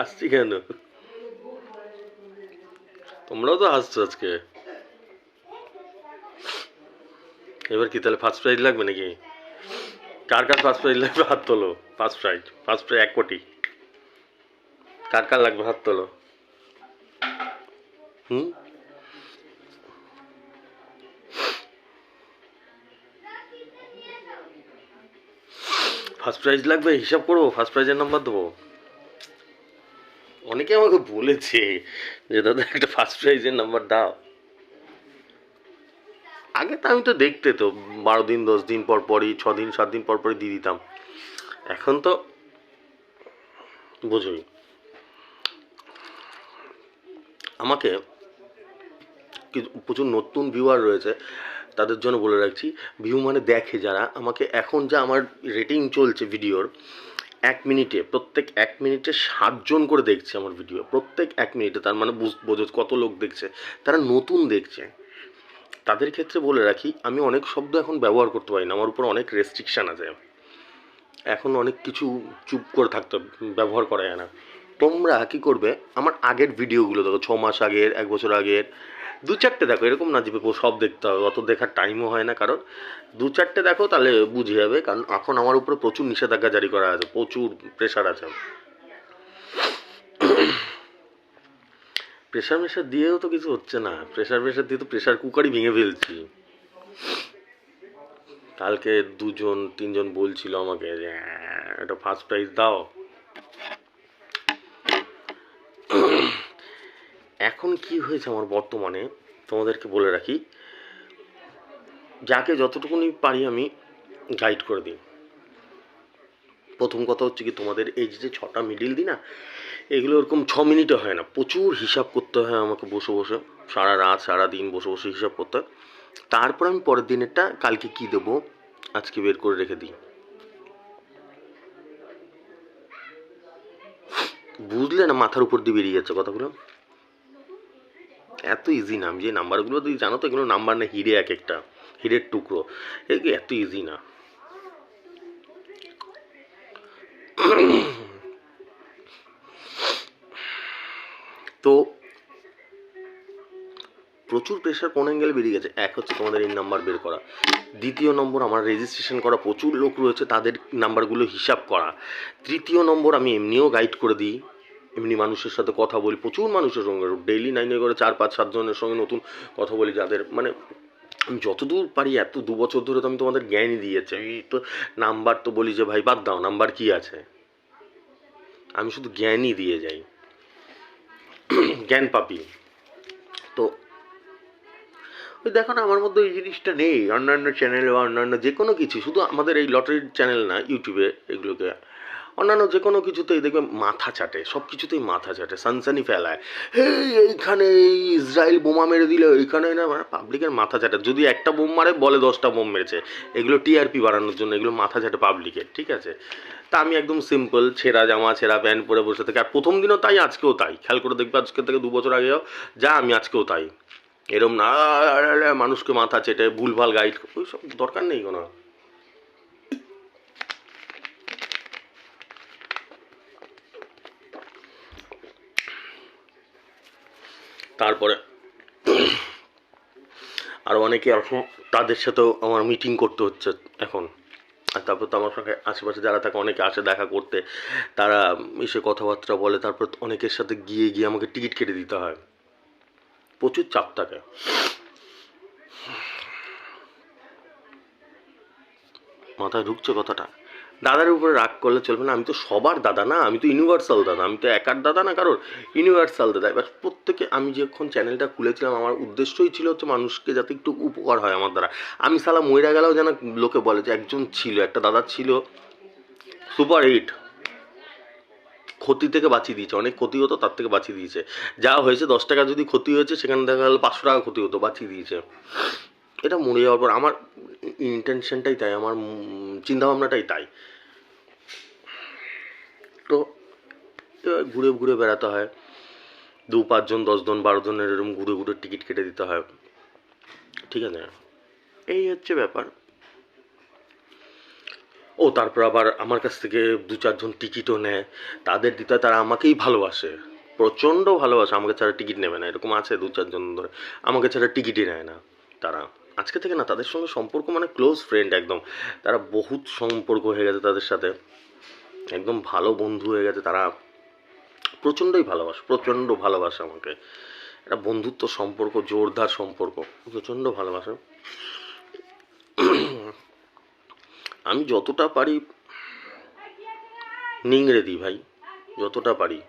হাসছি কেন? তোমরাও তো হাসছো আজকে। এবার কি তাহলে ফার্স্ট প্রাইজ লাগবে নাকি? কার কার ফার্স্ট প্রাইজ লাগবে হাত তোলো। ফার্স্ট প্রাইজ 1 কোটি। কার কার লাগবে হাত তোলো। হুম। ফার্স্ট প্রাইজ লাগবে, হিসাব করবো, ফার্স্ট প্রাইজের নাম্বার দেবো। অনেকে আমাকে বলেছে যে দাদা একটা ফার্স্ট প্রাইজের নাম্বার দাও। আগে তো আমি তো দেখতে তো 12 দিন 10 দিন পর পরই, 6 দিন 7 দিন পর পরই দিয়ে দিতাম। এখন তো বোঝোই। আমাকে প্রচুর নতুন ভিউয়ার রয়েছে, তাদের জন্য বলে রাখছি, ভিউ মানে দেখে যারা আমাকে, এখন যা আমার রেটিং চলছে ভিডিওর, 1 মিনিটে, প্রত্যেক 1 মিনিটে 7 জন করে দেখছে আমার ভিডিও, প্রত্যেক 1 মিনিটে। তার মানে বোঝো কত লোক দেখছে, তারা নতুন দেখছে। তাদের ক্ষেত্রে বলে রাখি, আমি অনেক শব্দ এখন ব্যবহার করতে পারি না, আমার উপর অনেক রেস্ট্রিকশান আছে। এখন অনেক কিছু চুপ করে থাকতে ব্যবহার করা যায় না। তোমরা কি করবে, আমার আগের ভিডিওগুলো দেখো, 6 মাস আগের, 1 বছর আগের, 2-4টে দেখো, এরকম না যে সব দেখতে হবে, অত দেখার টাইমও হয় না কারণ। 2-4টে দেখো, তাহলে বুঝে যাবে, কারণ এখন আমার উপরে প্রচুর নিষেধাজ্ঞা জারি করা আছে, প্রচুর প্রেশার আছে। প্রেশার মেশার দিয়েও তো কিছু হচ্ছে না, প্রেশার দিয়ে তো প্রেশার কুকারই ভেঙে ফেলছি। কালকে 2-3 জন বলছিল আমাকে যে একটা ফার্স্ট প্রাইজ দাও। এখন কি হয়েছে আমার বর্তমানে, তোমাদেরকে বলে রাখি, যাকে যতটুকুনি পারি আমি গাইড করে দিই। প্রথম কথা হচ্ছে কি, তোমাদের এই যে 6টা মিডিল দিই না, এগুলো ওরকম 6 মিনিটে হয় না, প্রচুর হিসাব করতে হয় আমাকে, বসে বসে সারা রাত সারা দিন বসে বসে হিসাব করতে হয়। তারপর আমি পরের দিনেরটা কালকে কি দেবো আজকে বের করে রেখে দিই। বুঝলে না, মাথার উপর দিয়ে বেরিয়ে যাচ্ছে কথাগুলো। এত ইজি না, আমি যে নাম্বারগুলো তুই জানো তো, এগুলো নাম্বার না, হিরে, এক একটা হিরের টুকরো, এগুলো এত ইজি না। তো প্রচুর প্রেশার কোন অ্যাঙ্গেলে বেরিয়ে গেছে। এক হচ্ছে তোমাদের এই নাম্বার বের করা, দ্বিতীয় নম্বর আমার রেজিস্ট্রেশন করা প্রচুর লোক রয়েছে, তাদের নাম্বারগুলো হিসাব করা, তৃতীয় নম্বর আমি এমনিও গাইড করে দিই, এমনি মানুষের সাথে কথা বলি, প্রচুর মানুষের সঙ্গে ডেইলি 9 করে 4-5-7 জনের সঙ্গে নতুন কথা বলি, যাদের মানে আমি যতদূর পারি, এত 2 বছর ধরে তো আমি তোমাদের জ্ঞানই দিয়েছি। আমি তো নাম্বার তো বলি যে ভাই বাদ দাও, নাম্বার কি আছে, আমি শুধু জ্ঞানই দিয়ে যাই, জ্ঞান পাপি। তো ওই দেখো না, আমার মধ্যে এই জিনিসটা নেই। অন্যান্য চ্যানেল বা অন্যান্য যে কোনো কিছু, শুধু আমাদের এই লটারির চ্যানেল না, ইউটিউবে এগুলোকে, অন্যান্য যে কোনো কিছুতেই দেখবে মাথা চাটে, সব কিছুতেই মাথা চাটে, সানসানি ফেলায়। এইখানে এই ইসরায়েল বোমা মেরে দিল, এইখানে না, মানে পাবলিকের মাথা চাটে। যদি একটা বোম মারে বলে 10টা বোম মেরেছে, এগুলো টিআরপি বাড়ানোর জন্য, এগুলো মাথা চাটে পাবলিকের, ঠিক আছে। তা আমি একদম সিম্পল, ছেঁড়া জামা ছেঁড়া প্যান্ট পরে বসে থাকি। আর প্রথম দিনও তাই, আজকেও তাই, খেয়াল করে দেখবে, আজকে থেকে 2 বছর আগেও যা, আমি আজকেও তাই। এরম না মানুষকে মাথা চেটে ভুলভাল গাইড, ওই সব দরকার নেই কোনো। তারপরে আরও অনেকে আছে, তাদের সাথেও আমার মিটিং করতে হচ্ছে এখন। আর তারপর তো আমার সঙ্গে আশেপাশে যারা থাকে, অনেকে আসে দেখা করতে, তারা এসে কথাবার্তা বলে, তারপর অনেকের সাথে গিয়ে গিয়ে আমাকে টিকিট কেটে দিতে হয়, প্রচুর চাপ থাকে। মাথায় ঢুকছে কথাটা? দাদার উপরে রাগ করলে চলবে না, আমি তো সবার দাদা না, আমি তো ইউনিভার্সাল দাদা, আমি তো একার দাদা না কারোর, ইউনিভার্সাল দাদা। এবার প্রত্যেকে, আমি যখন চ্যানেলটা খুলেছিলাম, আমার উদ্দেশ্যই ছিল হচ্ছে মানুষকে যাতে একটু উপকার হয় আমার দ্বারা। আমি সালা মইরা গেলেও যেন লোকে বলে যে একজন ছিল, একটা দাদা ছিল, সুপার হিট, ক্ষতি থেকে বাঁচিয়ে দিয়েছে, অনেক ক্ষতি হতো তার থেকে বাঁচিয়ে দিয়েছে। যা হয়েছে 10 টাকা যদি ক্ষতি হয়েছে, সেখানে দেখা গেল 500 টাকা ক্ষতি হতো, বাঁচিয়ে দিয়েছে। এটা মরে যাওয়ার পর আমার ইন্টেনশনটাই তাই, আমার চিন্তাভাবনাটাই তাই। তো ঘুরে ঘুরে বেড়াতে হয়, 2-5 জন 10 জন 12 জনের এরকম ঘুরে ঘুরে টিকিট কেটে দিতে হয়, ঠিক আছে। এই হচ্ছে ব্যাপার। ও তারপর আবার আমার কাছ থেকে 2-4 জন টিকিটও নেয়, তাদের দিতে হয়, তারা আমাকেই ভালোবাসে, প্রচণ্ড ভালোবাসে, আমাকে ছাড়া টিকিট নেবে না, এরকম আছে 2-4 জন ধরে আমাকে ছাড়া টিকিটই নেয় না তারা। আজকে থেকে না, তাদের সঙ্গে সম্পর্ক মানে ক্লোজ ফ্রেন্ড একদম, তারা বহুত সম্পর্ক হয়ে গেছে তাদের সাথে, একদম ভালো বন্ধু হয়ে গেছে তারা, প্রচণ্ডই ভালোবাসে, প্রচণ্ড ভালোবাসে আমাকে, একটা বন্ধুত্ব সম্পর্ক, জোরদার সম্পর্ক, প্রচণ্ড ভালোবাসে। আমি যতটা পারি নিংড়ে দিই ভাই, যতটা পারি।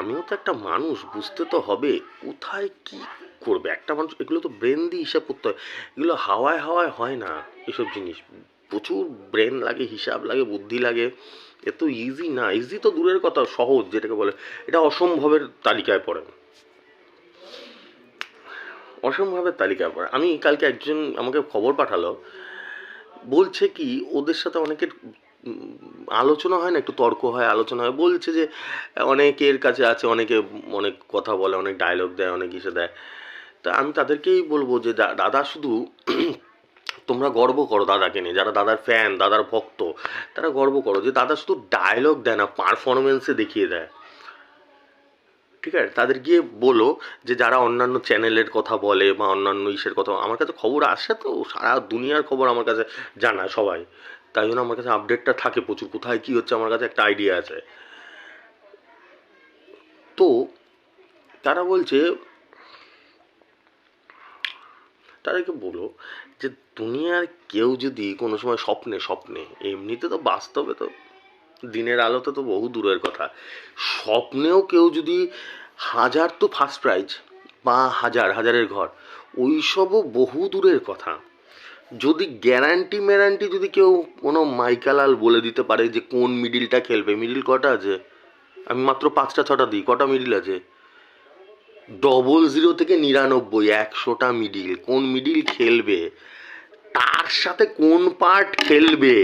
আমিও তো একটা মানুষ, বুঝতে তো হবে কোথায় কি করবে একটা মানুষ, এগুলো তো ব্রেন দিয়ে হিসাব করতে হয়, এগুলো হাওয়ায় হাওয়ায় হয় না এসব জিনিস, প্রচুর ব্রেন লাগে, হিসাব লাগে, বুদ্ধি লাগে, এত ইজি না, ইজি তো দূরের কথা, সহজ যেটাকে বলে, এটা অসম্ভবের তালিকায় পড়ে, অসম্ভবের তালিকায় পড়ে। আমি কালকে একজন আমাকে খবর পাঠালো, বলছে কি ওদের সাথে অনেকের আলোচনা হয় না, একটু তর্ক হয়, আলোচনা হয়, বলছে যে অনেকের কাছে আছে, অনেকে অনেক কথা বলে, অনেক ডায়লগ দেয়, অনেক ইসে দেয়, তা আমি তাদেরকেই বলবো যে দাদা শুধু তোমরা গর্ব করো দাদাকে নিয়ে, যারা দাদার ফ্যান, দাদার ভক্ত, তারা গর্ব করো যে দাদা শুধু ডায়লগ দেয় না, পারফরমেন্সে দেখিয়ে দেয়, ঠিক আছে? তাদের গিয়ে বলো যে যারা অন্যান্য চ্যানেলের কথা বলে বা অন্যান্য ইসের কথা, আমার কাছে খবর আসে তো, সারা দুনিয়ার খবর আমার কাছে জানায় সবাই, তাই জন্য আমার কাছে আপডেটটা থাকে প্রচুর, কোথায় কী হচ্ছে আমার কাছে একটা আইডিয়া আছে। তো তারা বলছে, তাদেরকে বলো যে দুনিয়ার কেউ যদি কোনো সময় স্বপ্নে, স্বপ্নে, এমনিতে তো বাস্তবে তো দিনের আলোতে তো বহু দূরের কথা, স্বপ্নেও কেউ যদি হাজার তো ফার্স্ট প্রাইজ বা হাজার হাজারের ঘর, ওইসবও বহু দূরের কথা, যদি গ্যারান্টি ম্যারান্টি যদি কেউ কোনো মাইকালাল বলে দিতে পারে যে কোন মিডিলটা খেলবে, মিডিল কটা আছে, আমি মাত্র 5টা 6টা দিই, কটা মিডিল আছে, 00 থেকে 99, 100টা মিডিল, কোন মিডিল খেলবে, তার সাথে কোন পার্ট খেলবে,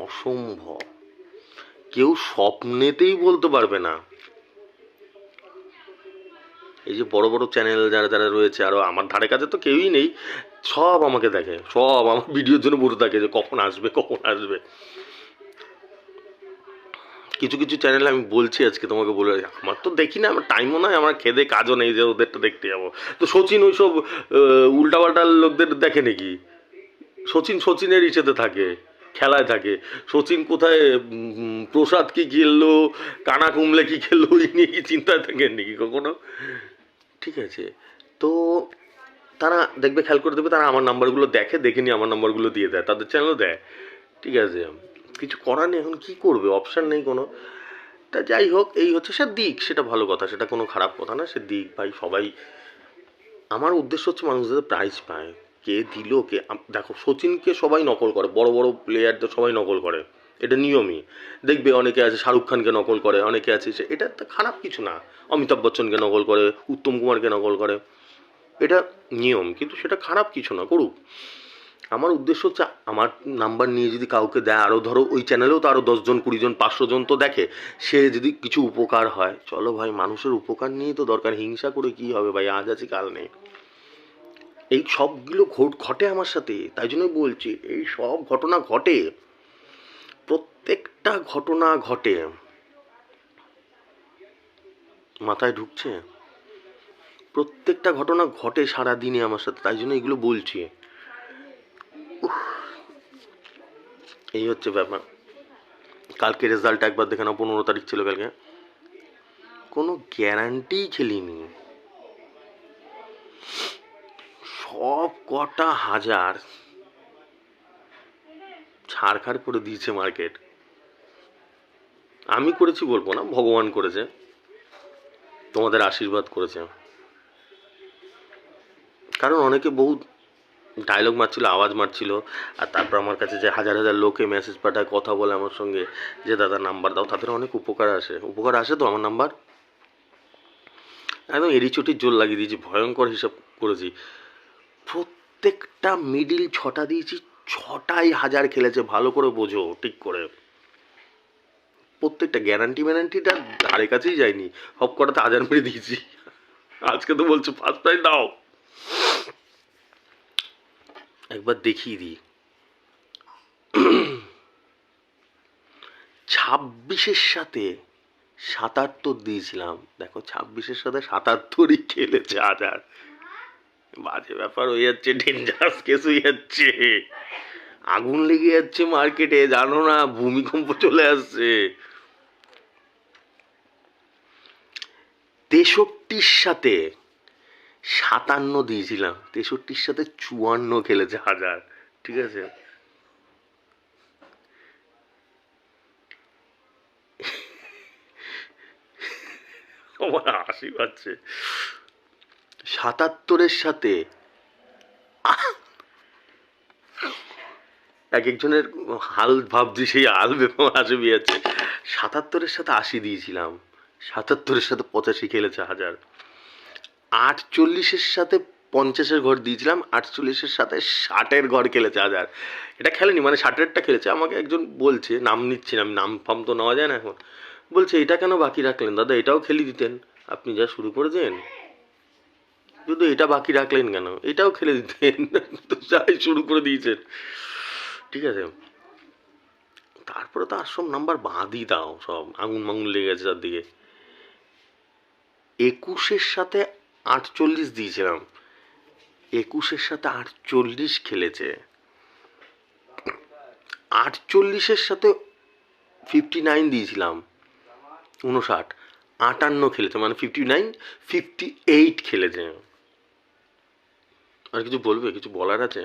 অসম্ভব, কেউ স্বপ্নেতেই বলতে পারবে না। এই যে বড় বড় চ্যানেল যারা যারা রয়েছে, আরও আমার ধারে কাছে তো কেউই নেই, সব আমাকে দেখে, সব আমার ভিডিওর জন্য বসে থাকে যে কখন আসবে, কখন আসবে। কিছু কিছু চ্যানেল আমি বলছি আজকে তোমাকে বলে, আমার তো দেখি না, আমার টাইমও নয়, আমার খেদে কাজও নেই যে ওদেরটা দেখতে যাবো। তো সচিন ওইসব উল্টাপাল্টা লোকদের দেখে নাকি? সচিন সচিনের ইসেতে থাকে, খেলায় থাকে, সচিন কোথায় প্রসাদ কি খেললো, কানা কুমলে কি খেললো, ওই নিয়ে কি চিন্তায় থাকেন নাকি কখনো? ঠিক আছে, তো তারা দেখবে, খেয়াল করে দেখবে, তারা আমার নাম্বারগুলো দেখে, দেখে নিয়ে আমার নাম্বারগুলো দিয়ে দেয়, তাদের চ্যানেলও দেয়, ঠিক আছে, কিছু করার নেই, এখন কী করবে, অপশান নেই কোনো। তা যাই হোক, এই হচ্ছে সে দিক, সেটা ভালো কথা, সেটা কোনো খারাপ কথা না, সে দিক ভাই, সবাই, আমার উদ্দেশ্য হচ্ছে মানুষ যাতে প্রাইজ পায়, কে দিল কে, দেখো সচিনকে সবাই নকল করে, বড় বড় প্লেয়ারদের সবাই নকল করে, এটা নিয়মই, দেখবে অনেকে আছে শাহরুখ খানকে নকল করে, অনেকে আছে এটা তো খারাপ কিছু না, অমিতাভ বচ্চনকে নকল করে, উত্তম কুমারকে নকল করে, এটা নিয়ম, কিন্তু সেটা খারাপ কিছু না, করুক। আমার উদ্দেশ্য হচ্ছে আমার নাম্বার নিয়ে যদি কাউকে দেয়, আরও ধরো ওই চ্যানেলেও তো আরও 10 জন 20 জন 500 জন তো দেখে, সে যদি কিছু উপকার হয়, চলো ভাই, মানুষের উপকার নিয়েই তো দরকার, হিংসা করে কি হবে ভাই, আজ আছে কাল নেই। এই সবগুলো ঘটে আমার সাথে, তাই জন্যই বলছি এই সব ঘটনা ঘটে, প্রত্যেকটা ঘটনা ঘটে, মাথায় ঢুকছে, প্রত্যেকটা ঘটনা ঘটে সারাদিনে আমার সাথে, তাই জন্য এগুলো বলছি। এই হচ্ছে ব্যাপার। কালকে রেজাল্ট একবার দেখে নাও, 15 তারিখ ছিল কালকে, কোনো গ্যারান্টিই খেলিনি, সব কটা হাজার ছাড়খাড় করে দিয়েছে মার্কেট। আমি করেছি বলবো না, ভগবান করেছে, তোমাদের আশীর্বাদ করেছে, কারণ অনেকে বহু ডায়লগ মারছিল, আওয়াজ মারছিল, আর তারপর আমার কাছে যে হাজার হাজার লোকে মেসেজ পাঠায়, কথা বলে আমার সঙ্গে যে দাদা নাম্বার দাও, তাদের অনেক উপকার আসে, উপকার আসে তো আমার নাম্বার, একদম এড়ি চটির জোর লাগিয়ে দিয়েছি, ভয়ঙ্কর হিসাব করেছি, প্রত্যেকটা মিডিল 6টা দিয়েছি, 6টাই হাজার খেলেছে, ভালো করে বোঝো ঠিক করে, প্রত্যেকটা গ্যারান্টি ম্যারান্টিটা ধারে কাছেই যায়নি, সব কটাতে হাজার মেরে দিয়েছি, আজকে তো বলছো ফার্স্ট প্রাইজ দাও, একবার দেখিয়ে দিই। 26-এর সাথে 77 দিয়েছিলাম, দেখো 26-এর সাথে 77ই খেলেছে হাজার। বাজে ব্যাপার হয়ে যাচ্ছে, ডেঞ্জারাস কেস হয়ে যাচ্ছে, আগুন লেগে যাচ্ছে মার্কেটে, জানো না, ভূমিকম্প চলে আসছে। 63-র সাথে 57 দিয়েছিলাম, 63-র সাথে 54 খেলেছে হাজার, ঠিক আছে। আমার হাসি পাচ্ছে। 77-এর সাথে এক একজনের হাল ভাবছি, সেই হাল বেপা আসবি আছে। 77-এর সাথে 80 দিয়েছিলাম, 77-এর সাথে 85 খেলেছে হাজার। 48-এর সাথে 50-এর ঘর দিয়েছিলাম, 48-এর সাথে 60-এর ঘর খেলেছে হাজার। এটা খেলেনি, মানে 60-এরটা খেলেছে। আমাকে একজন বলছে, নাম নিচ্ছি না আমি, নাম ফাম তো নেওয়া যায় না এখন, বলছে এটা কেন বাকি রাখলেন দাদা, এটাও খেলে দিতেন, আপনি যা শুরু করেছেন, শুধু এটা বাকি রাখলেন কেন, এটাও খেলে দিতেন। তো যাই শুরু করে দিয়েছেন, ঠিক আছে। তারপরে তো আর সব নাম্বার বাদই দাও, সব আঙুন মাঙুন লেগে গেছে চারদিকে। 21-এর সাথে 48 দিয়েছিলাম, 21-এর সাথে 48 খেলেছে। 48-এর সাথে 59 দিয়েছিলাম, 59, 58 খেলেছে, মানে 59, 58 খেলেছে। আর কিছু বলবে, কিছু বলার আছে?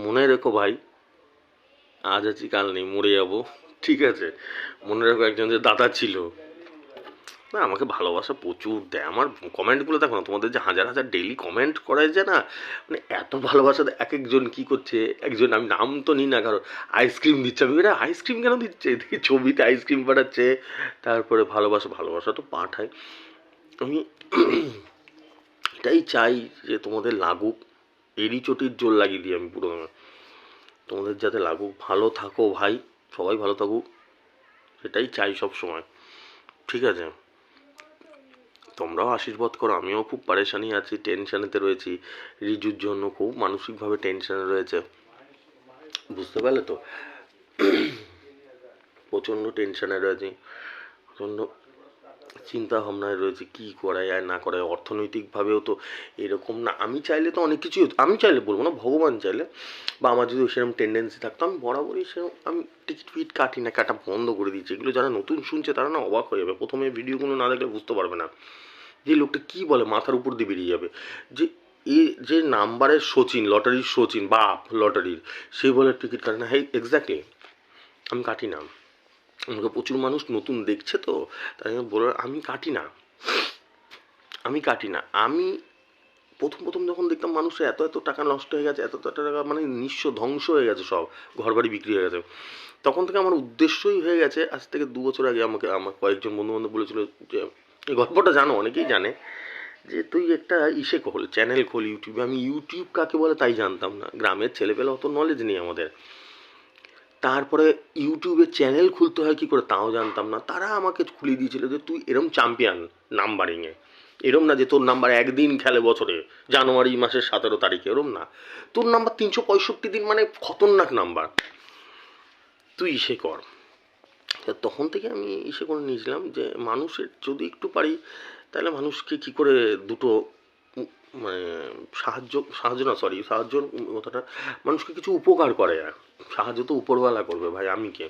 মনে রেখো ভাই, আজ আছি কাল নেই, মরে যাবো, ঠিক আছে। মনে রাখো একজন যে দাদা ছিল না, আমাকে ভালোবাসা প্রচুর দেয়। আমার কমেন্টগুলো দেখো না, তোমাদের যে হাজার হাজার ডেইলি কমেন্ট করায় যে না, মানে এত ভালোবাসা দেয়। এক একজন কী করছে, একজন আমি নাম তো নিই না কারণ, আইসক্রিম দিচ্ছে। আমি এটা আইসক্রিম কেন দিচ্ছে, দেখি ছবিতে আইসক্রিম পাঠাচ্ছে, তারপরে ভালোবাসা, ভালোবাসা তো পাঠায়। আমি এটাই চাই যে তোমাদের লাগুক, এরই চটির জোর লাগিয়ে দিই আমি পুরো, তোমাদের যাতে লাগুক। ভালো থাকো ভাই, সবাই ভালো থাকুক, সেটাই চাই সব সময়, ঠিক আছে। তোমরাও আশীর্বাদ করো। আমিও খুব পারেশানি আছি, টেনশানেতে রয়েছি, রিজুর জন্য খুব মানসিকভাবে টেনশানে রয়েছে, বুঝতে পারলে তো। প্রচণ্ড টেনশানে রয়েছি, প্রচণ্ড চিন্তা ভাবনায় রয়েছে, কী করায় আর না করায়। অর্থনৈতিকভাবেও তো এরকম না, আমি চাইলে তো অনেক কিছুই, আমি চাইলে বলবো না, ভগবান চাইলে, বা আমার যদি সেরকম টেন্ডেন্সি থাকতো, আমি বরাবরই সেরকম, আমি টিকিট ফিট কাটি না, কাটা বন্ধ করে দিয়েছি। এগুলো যারা নতুন শুনছে তারা না অবাক হয়ে যাবে, প্রথমে ভিডিওগুলো না দেখলে বুঝতে পারবে না যে লোকটা কী বলে, মাথার উপর দিয়ে বেরিয়ে যাবে যে এ যে নাম্বারের সচিন, লটারির সচিন, বাপ লটারির, সেই বলে টিকিট কাটে না। হ্যাঁ এক্স্যাক্টলি, আমি কাটি না। আমাকে প্রচুর মানুষ নতুন দেখছে তো, তাই জন্য বলে আমি কাটি না, আমি কাটি না। আমি প্রথম প্রথম যখন দেখতাম মানুষের এত এত টাকা নষ্ট হয়ে গেছে, এত এত টাকা, মানে নিঃস্ব ধ্বংস হয়ে গেছে, সব ঘরবাড়ি বিক্রি হয়ে গেছে, তখন থেকে আমার উদ্দেশ্যই হয়ে গেছে। আজ থেকে 2 বছর আগে আমাকে আমার কয়েকজন বন্ধুবান্ধব বলেছিল যে, এই গল্পটা জানো, অনেকেই জানে, যে তুই একটা ইসে খোল, চ্যানেল খোল ইউটিউবে। আমি ইউটিউব কাকে বলে তাই জানতাম না, গ্রামের ছেলেপেলে অত নলেজ নেই আমাদের। তারপরে ইউটিউবে চ্যানেল খুলতে হয় কী করে তাও জানতাম না। তারা আমাকে খুলিয়ে দিয়েছিল যে তুই এরম চ্যাম্পিয়ন নাম্বারিংয়ে, এরম না যে তোর নাম্বার একদিন খেলে বছরে, জানুয়ারি মাসের 17 তারিখে, এরম না, তোর নাম্বার 365 দিন, মানে খতরনাক নাম্বার, তুই ইসে কর। তখন থেকে আমি ইসে করে নিয়েছিলাম যে মানুষের যদি একটু পারি, তাহলে মানুষকে কী করে দুটো মানে সাহায্য, সাহায্য না সরি সাহায্য কথাটা, মানুষকে কিছু উপকার করে। সাহায্য তো উপরওয়ালা করবে ভাই, আমি কে।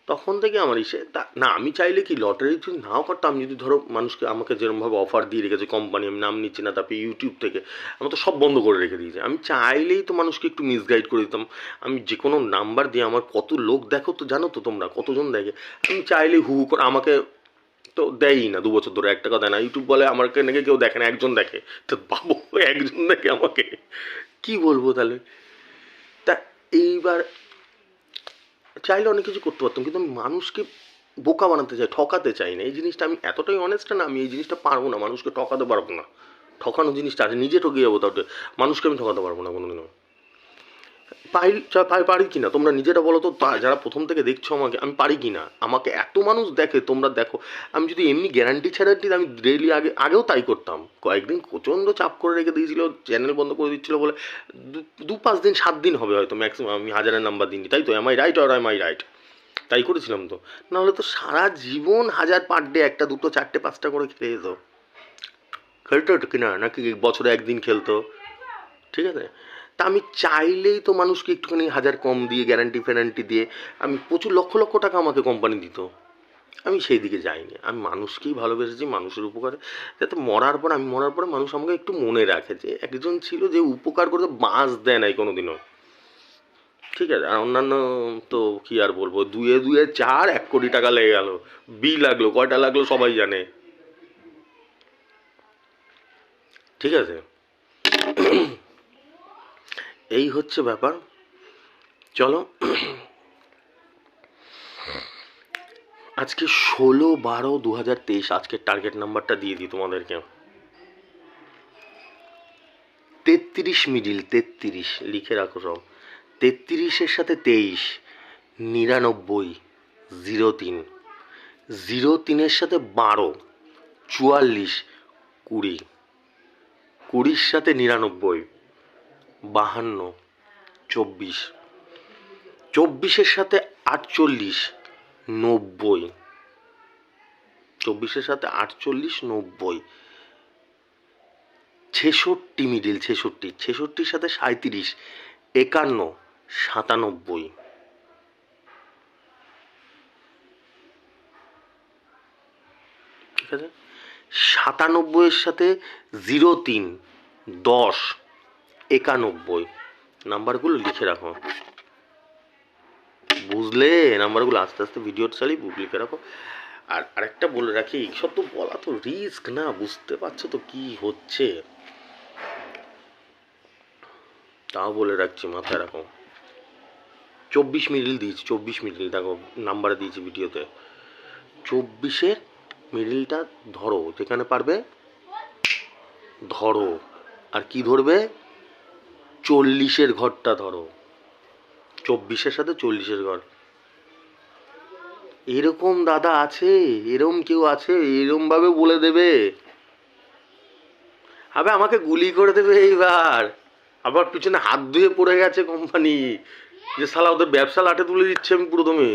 তখন থেকে আমার ইসে না, আমি চাইলে কি লটারি যদি নাও করতাম, যদি ধরো মানুষকে, আমাকে যেরকমভাবে অফার দিয়ে রেখেছে কোম্পানি, আমি নাম নিচ্ছি না, তারপরে ইউটিউব থেকে আমার তো সব বন্ধ করে রেখে দিয়েছে। আমি চাইলেই তো মানুষকে একটু মিসগাইড করে দিতাম। আমি যে কোনো নাম্বার দিয়ে, আমার কত লোক দেখো তো, জানো তো তোমরা কতজন দেখে, আমি চাইলেই হু হু করে, আমাকে তো দেয়ই না 2 বছর ধরে, 1 টাকা দেয় না। ইউটিউব বলে আমাকে নাকি কেউ দেখে না, একজন দেখে, তো বাবু একজন দেখে আমাকে, কি বলবো তাহলে। তা এইবার চাইলে অনেক কিছু করতে পারতাম, কিন্তু আমি মানুষকে বোকা বানাতে চাই, ঠকাতে চাই না। এই জিনিসটা আমি এতটাই অনেস্ট না, আমি এই জিনিসটা পারবো না, মানুষকে ঠকাতে পারবো না। ঠকানো জিনিসটা আছে, নিজে ঠকে যাবো, তাতে মানুষকে আমি ঠকাতে পারবো না কোনোদিনও। পারি কি না তোমরা নিজেরা বলো তো, যারা প্রথম থেকে দেখছো আমাকে, আমি পারি কি না? আমাকে এত মানুষ দেখে, তোমরা দেখো। আমি যদি এমনি গ্যারান্টি ছাড়া দিই, আমি ডেইলি আগেও তাই করতাম। কয়েকদিন প্রচণ্ড চাপ করে রেখে দিয়েছিল, চ্যানেল বন্ধ করে দিচ্ছিলো বলে। 2-5 দিন 7 দিন হবে হয়তো ম্যাক্সিমাম আমি হাজারের নাম্বার দিইনি, তাই তো? এমআই রাইট আর এমআই রাইট? তাই করেছিলাম তো। নাহলে তো সারা জীবন 1000 পার ডে 1টা 2টো 4টে 5টা করে খেলে যেত। খেলতো কিনা, নাকি বছরে একদিন খেলতো? ঠিক আছে। তা আমি চাইলেই তো মানুষকে একটুখানি 1000 কম দিয়ে, গ্যারান্টি ফ্যারান্টি দিয়ে, আমি প্রচুর লক্ষ লক্ষ টাকা আমাকে কোম্পানি দিত। আমি সেই দিকে যাইনি। আমি মানুষকেই ভালোবেসেছি, মানুষের উপকারে, যাতে আমি মরার পরে মানুষ আমাকে একটু মনে রাখে যে একজন ছিল যে উপকার করতে বাঁশ দেয় নাই কোনো দিনও। ঠিক আছে। আর অন্যান্য তো কি আর বলবো, 2-2 4 1 কোটি টাকা লেগে গেল। লাগলো, কয়টা লাগলো সবাই জানে। ঠিক আছে। এই হচ্ছে ব্যাপার। চলো, আজকে 16/12/2023 আজকের টার্গেট নাম্বারটা দিয়ে দিই তোমাদেরকে। 33 মিডিল, 33 লিখে রাখো সব। 33-এর সাথে 23, 99, 03, 03-এর সাথে 12, 44, 20, 20-র সাথে 99, 52, 24, 24-এর সাথে 48, 90, 24-এর সাথে 48, 90, 66 মিডিল, 66, 66-র সাথে 37, 51, 97, ঠিক আছে। 97-এর সাথে 03, 10, 91 নাম্বারগুলো লিখে রাখো। বুঝলে? নাম্বারগুলো আস্তে আস্তে ভিডিও ছাড়ি, লিখে রাখো। আর আরেকটা বলে রাখি, এইসব তো বলা তো রিস্ক না, বুঝতে পারছো তো কি হচ্ছে। তাও বলে রাখছি, মাথায় রাখো। 24 মিডিল দিয়েছি, 24 মিডিল দেখো নাম্বার দিয়েছি ভিডিওতে। 24-এর মিডিলটা ধরো, যেখানে পারবে ধরো। আর কি ধরবে? 40-এর ঘরটা ধরো। 24-এর সাথে 40-এর ঘর। এরকম দাদা আছে, এরম কেউ আছে, এরম ভাবে বলে দেবে, আবে আমাকে গুলি করে দেবে এইবার। আবার পিছনে হাত ধুয়ে পড়ে গেছে কোম্পানি, যে শালা ওদের ব্যবসা লাটে তুলে দিচ্ছে। আমি পুরো দমে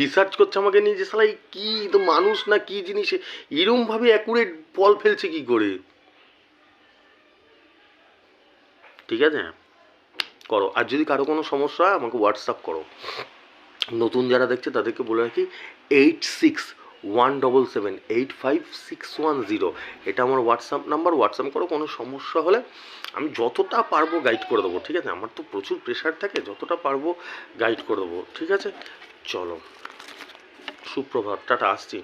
রিসার্চ করছে আমাকে নিয়ে, যে শালা কি তো মানুষ না কি জিনিস, এরম ভাবে অ্যাকুরেট বল ফেলছে কি করে। ঠিক আছে, করো। আর যদি কারো কোনো সমস্যা হয় আমাকে হোয়াটসঅ্যাপ করো। নতুন যারা দেখছে তাদেরকে বলে রাখি, 8617785610, এটা আমার হোয়াটসঅ্যাপ নাম্বার। হোয়াটসঅ্যাপ করো, কোনো সমস্যা হলে আমি যতটা পারবো গাইড করে দেবো। ঠিক আছে, আমার তো প্রচুর প্রেশার থাকে, যতটা পারবো গাইড করে দেবো। ঠিক আছে, চলো, সুপ্রভাত, টাটা, আসছি।